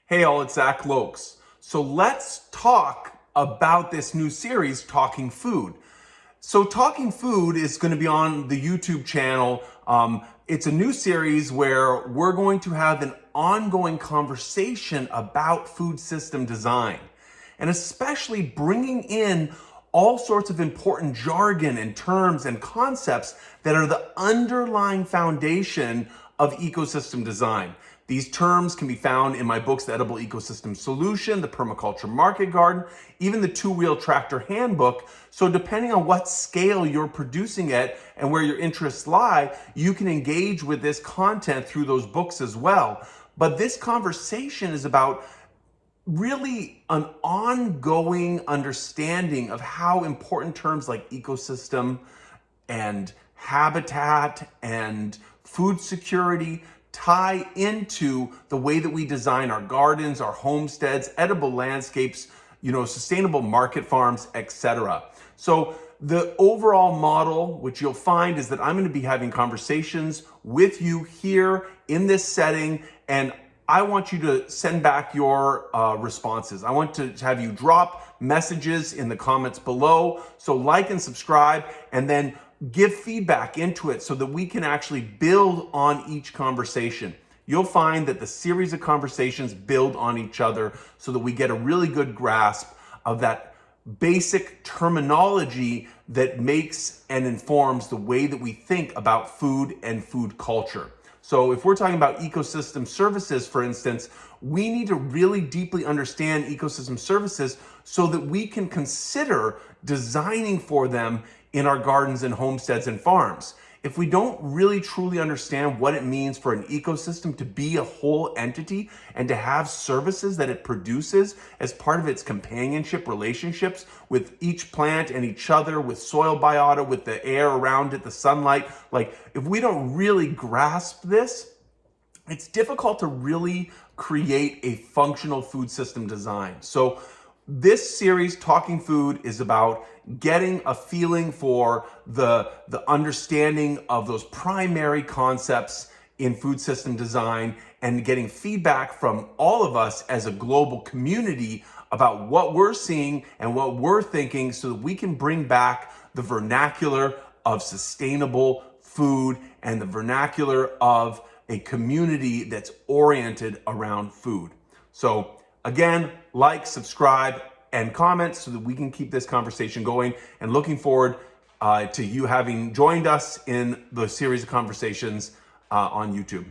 Hey all, it's Zach Lokes. So let's talk about this new series, Talking Food. So Talking Food is going to be on the YouTube channel. It's a new series where we're going to have an ongoing conversation about food system design, and especially bringing in all sorts of important jargon and terms and concepts that are the underlying foundation of ecosystem design. These terms can be found in my books, The Edible Ecosystem Solution, The Permaculture Market Garden, even the Two-Wheel Tractor Handbook. So depending on what scale you're producing at and where your interests lie, you can engage with this content through those books as well. But this conversation is about really an ongoing understanding of how important terms like ecosystem and habitat and food security tie into the way that we design our gardens, our homesteads, edible landscapes, sustainable market farms, etc. So the overall model, which you'll find, is that I'm going to be having conversations with you here in this setting, and I want you to send back your responses. I want to have you drop messages in the comments below. So like and subscribe, and then give feedback into it so that we can actually build on each conversation. You'll find that the series of conversations build on each other so that we get a really good grasp of that basic terminology that makes and informs the way that we think about food and food culture. So if we're talking about ecosystem services, for instance, we need to really deeply understand ecosystem services so that we can consider designing for them in our gardens and homesteads and farms. If we don't really truly understand what it means for an ecosystem to be a whole entity and to have services that it produces as part of its companionship relationships with each plant and each other, with soil biota, with the air around it, the sunlight, if we don't really grasp this, it's difficult to really create a functional food system design. So this series, Talking Food, is about getting a feeling for the understanding of those primary concepts in food system design and getting feedback from all of us as a global community about what we're seeing and what we're thinking so that we can bring back the vernacular of sustainable food and the vernacular of a community that's oriented around food. So again, like, subscribe, and comment so that we can keep this conversation going, and looking forward to you having joined us in the series of conversations on YouTube.